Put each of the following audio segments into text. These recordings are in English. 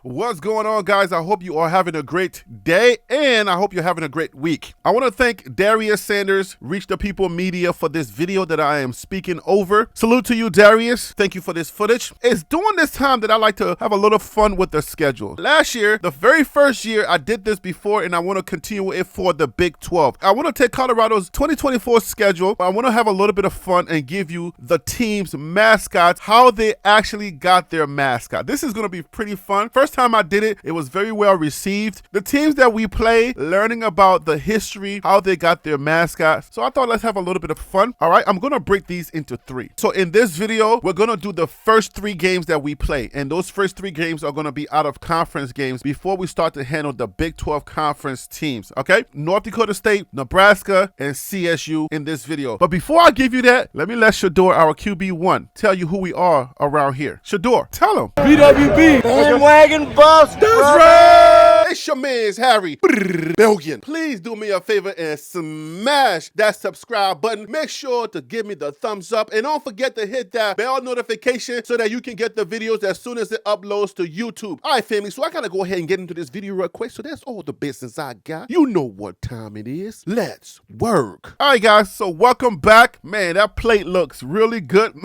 What's going on, guys? I hope you are having a great day and I hope you're having a great week. I want to thank Darius Sanders, Reach the People Media, for this video that I am speaking over. Salute to you, Darius. Thank you for this footage. It's during this time that I like to have a little fun with the schedule. Last year, the very first year, I did this before and I want to continue it for the Big 12. I want to take Colorado's 2024 schedule. I want to have a little bit of fun and give you the team's mascots, how they actually got their mascot. This is going to be pretty fun. First time I did it, it was very well received. The teams that we play, learning about the history, how they got their mascots. So I thought let's have a little bit of fun. All right, I'm going to break these into three. So in this video, we're going to do the first three games that we play. And those first three games are going to be out of conference games before we start to handle the Big 12 conference teams. Okay, North Dakota State, Nebraska, and CSU in this video. But before I give you that, let me let Shador, our QB1, tell you who we are around here. Shador, tell him. BWB, bandwagon buffs. That's right. It's your man's Harry Billion. Please do me a favor and smash that subscribe button. Make sure to give me the thumbs up and don't forget to hit that bell notification so that you can get the videos as soon as it uploads to YouTube. All right, family, so I gotta go ahead and get into this video real quick. So that's all the business I got. You know what time it is. Let's work. All right, guys, so welcome back. Man, that plate looks really good.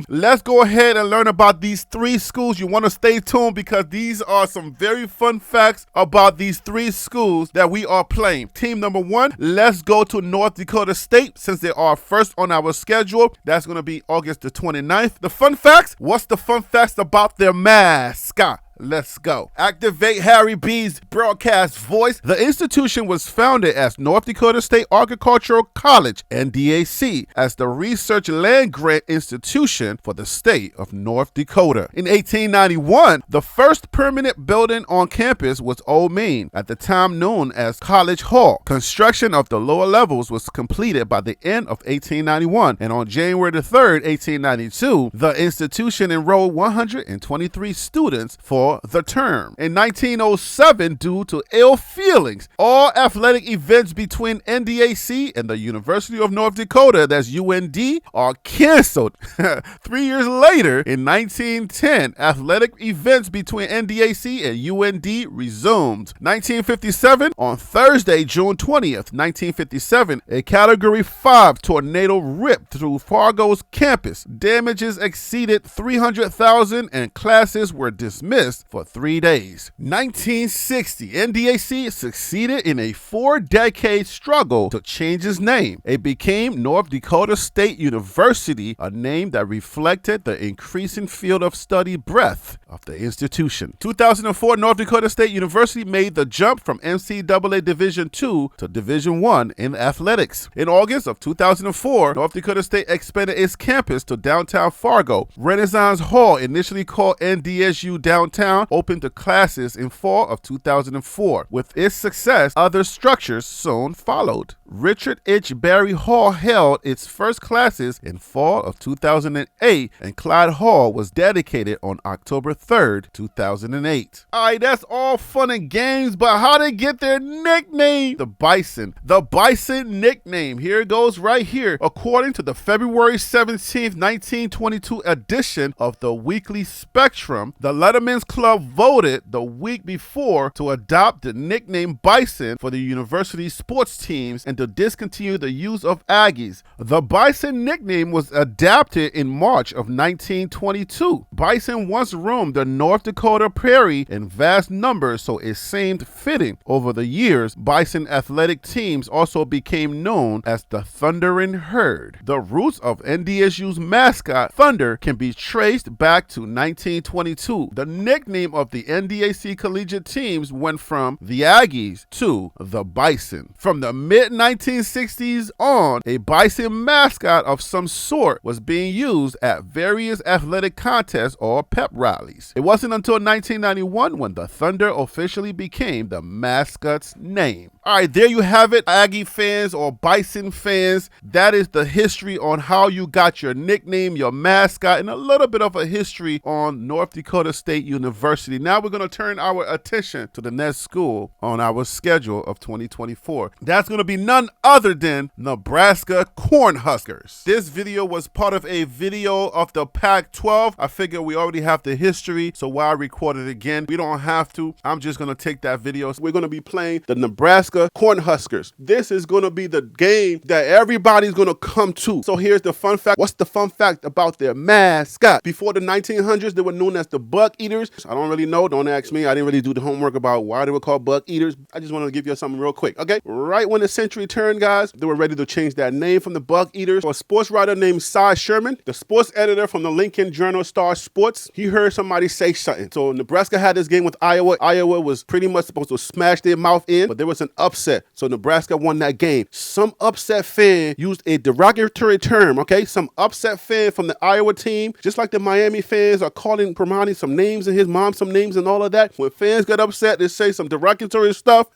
Let's go ahead and learn about these three schools. You want to stay tuned because these are some very fun facts about these three schools that we are playing. Team number one, let's go to North Dakota State since they are first on our schedule. That's going to be August the 29th. The fun facts, what's the fun facts about their mascot? Let's go. Activate Harry B's broadcast voice. The institution was founded as North Dakota State Agricultural College, NDSU, as the research land-grant institution for the state of North Dakota. In 1891, the first permanent building on campus was Old Main, at the time known as College Hall. Construction of the lower levels was completed by the end of 1891, and on January the 3rd, 1892, the institution enrolled 123 students for the term. In 1907, due to ill feelings, all athletic events between NDSU and the University of North Dakota, that's UND, are canceled. 3 years later, in 1910, athletic events between NDSU and UND resumed. 1957, on Thursday, June 20th, 1957, a Category 5 tornado ripped through Fargo's campus. Damages exceeded $300,000 and classes were dismissed for 3 days. 1960, NDSU succeeded in a 4-decade struggle to change its name. It became North Dakota State University, a name that reflected the increasing field of study breadth of the institution. 2004, North Dakota State University made the jump from NCAA Division II to Division I in athletics. In August of 2004, North Dakota State expanded its campus to downtown Fargo. Renaissance Hall, initially called NDSU Downtown, opened to classes in fall of 2004. With its success, other structures soon followed. Richard H. Berry Hall held its first classes in fall of 2008, and Clyde Hall was dedicated on October 3rd, 2008. All right, that's all fun and games, but how they get their nickname? The Bison. The Bison nickname. Here it goes right here. According to the February 17th, 1922 edition of the Weekly Spectrum, the Letterman's Club voted the week before to adopt the nickname Bison for the university sports teams and to discontinue the use of Aggies. The Bison nickname was adapted in March of 1922. Bison once roamed the North Dakota prairie in vast numbers, so it seemed fitting. Over the years, Bison athletic teams also became known as the Thundering Herd. The roots of NDSU's mascot, Thunder, can be traced back to 1922. The nickname of the NDSU collegiate teams went from the Aggies to the Bison. From the mid-1960s on, a Bison mascot of some sort was being used at various athletic contests or pep rallies. It wasn't until 1991 when the Thunder officially became the mascot's name. All right, there you have it, Aggie fans or Bison fans. That is the history on how you got your nickname, your mascot, and a little bit of a history on North Dakota State University. University. Now we're going to turn our attention to the next school on our schedule of 2024. That's going to be none other than Nebraska Cornhuskers. This video was part of a video of the Pac-12. I figure we already have the history, so why record it again? We don't have to. I'm just going to take that video. We're going to be playing the Nebraska Cornhuskers. This is going to be the game that everybody's going to come to. So here's the fun fact. What's the fun fact about their mascot? Before the 1900s, they were known as the Buck Eaters. I don't really know. Don't ask me. I didn't really do the homework about why they were called Buck Eaters. I just wanted to give you something real quick, okay? Right when the century turned, guys, they were ready to change that name from the Buck Eaters to a sports writer named Cy Sherman, the sports editor from the Lincoln Journal-Star Sports. He heard somebody say something. So Nebraska had this game with Iowa. Iowa was pretty much supposed to smash their mouth in, but there was an upset. So Nebraska won that game. Some upset fan used a derogatory term, okay? Some upset fan from the Iowa team, just like the Miami fans are calling Permani some names and his mom some names and all of that. When fans get upset, they say some derogatory stuff.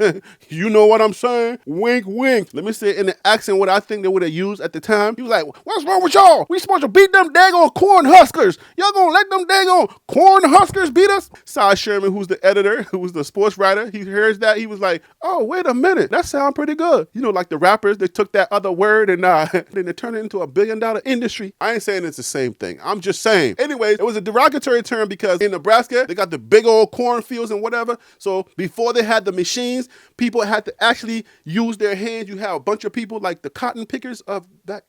You know what I'm saying? Wink, wink. Let me say it in the accent what I think they would have used at the time. He was like, what's wrong with y'all? We supposed to beat them daggone Cornhuskers. Y'all gonna let them daggone Cornhuskers beat us? Cy Sherman, who's the editor, who was the sports writer, he hears that. He was like, oh, wait a minute. That sounds pretty good. You know, like the rappers, they took that other word and then they turned it into $1 billion industry. I ain't saying it's the same thing. I'm just saying. Anyways, it was a derogatory term because in Nebraska, they got the big old cornfields and whatever. So before they had the machines, people had to actually use their hands. You have a bunch of people like the cotton pickers of that.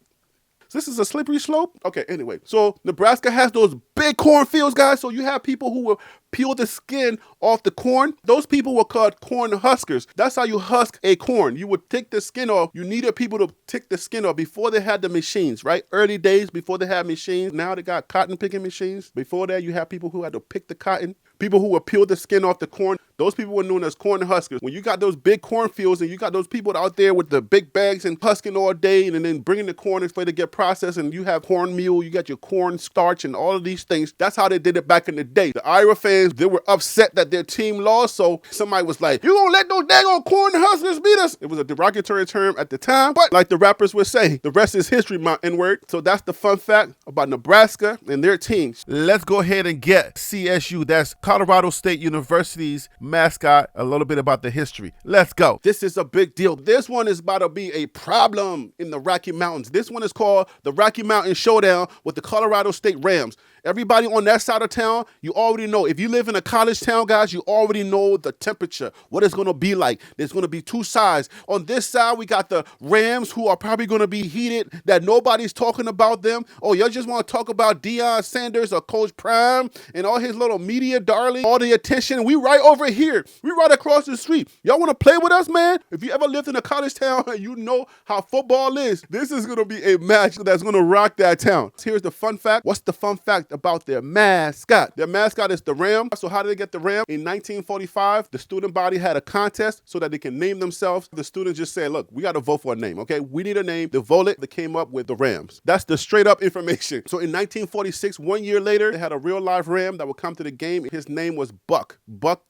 So this is a slippery slope? Okay, anyway. So Nebraska has those big cornfields, guys. So you have people who will peel the skin off the corn. Those people were called corn huskers. That's how you husk a corn. You would take the skin off. You needed people to take the skin off before they had the machines, right? Early days before they had machines. Now they got cotton picking machines. Before that, you have people who had to pick the cotton. People who would peel the skin off the corn. Those people were known as corn huskers. When you got those big cornfields and you got those people out there with the big bags and husking all day and then bringing the corn for it to get processed, and you have cornmeal, you got your corn starch and all of these things. That's how they did it back in the day. The Iowa fans, they were upset that their team lost, so somebody was like, you gonna let those daggone corn huskers beat us? It was a derogatory term at the time, but like the rappers would say, the rest is history, my N-word. So that's the fun fact about Nebraska and their teams. Let's go ahead and get CSU, that's Colorado State University's mascot, a little bit about the history. Let's go. This is a big deal. This one is about to be a problem in the Rocky Mountains. This one is called the Rocky Mountain Showdown with the Colorado State Rams. Everybody on that side of town, you already know. If you live in a college town, guys, you already know the temperature, what it's going to be like. There's going to be two sides. On this side, we got the Rams, who are probably going to be heated, that nobody's talking about them. Oh, y'all just want to talk about Deion Sanders or Coach Prime and all his little media darling, all the attention. We right over here. We right across the street. Y'all want to play with us, man? If you ever lived in a college town, you know how football is. This is going to be a match that's going to rock that town. Here's the fun fact. What's the fun fact about their mascot? Their mascot is the Ram. So how did they get the Ram? In 1945, the student body had a contest so that they can name themselves. The students just said, look, we got to vote for a name, okay? We need a name. They voted. They came up with the Rams. That's the straight up information. So in 1946, 1 year later, they had a real live Ram that would come to the game. His name was Buck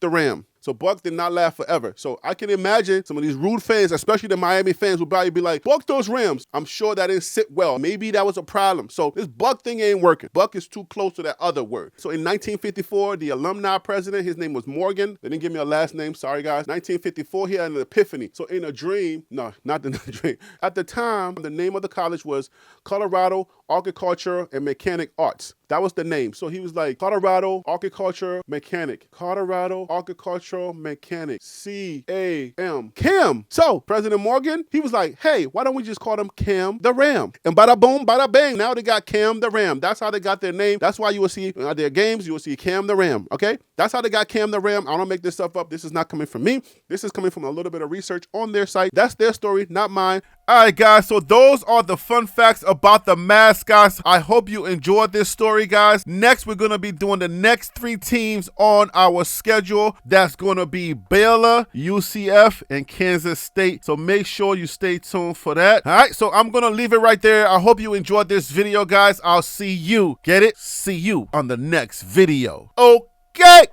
the Ram. So Buck did not last forever. So I can imagine some of these rude fans, especially the Miami fans, would probably be like, Buck those Rams. I'm sure that didn't sit well. Maybe that was a problem. So this Buck thing ain't working. Buck is too close to that other word. So in 1954, the alumni president, his name was Morgan. They didn't give me a last name. Sorry, guys. 1954, he had an epiphany. So in a dream, no, not in a dream. At the time, the name of the college was Colorado Agriculture and Mechanic Arts. That was the name. So he was like, Colorado Agriculture Mechanic. Colorado Agricultural Mechanic. C-A-M. Cam. So President Morgan, he was like, hey, why don't we just call them Cam the Ram? And bada boom, bada bang. Now they got Cam the Ram. That's how they got their name. That's why you will see at their games, you will see Cam the Ram. Okay? That's how they got Cam the Ram. I don't make this stuff up. This is not coming from me. This is coming from a little bit of research on their site. That's their story, not mine. All right, guys, so those are the fun facts about the mascots. I hope you enjoyed this story, guys. Next, we're going to be doing the next 3 teams on our schedule. That's going to be Baylor, UCF, and Kansas State. So make sure you stay tuned for that. All right, so I'm going to leave it right there. I hope you enjoyed this video, guys. I'll see you. Get it? See you on the next video. Okay.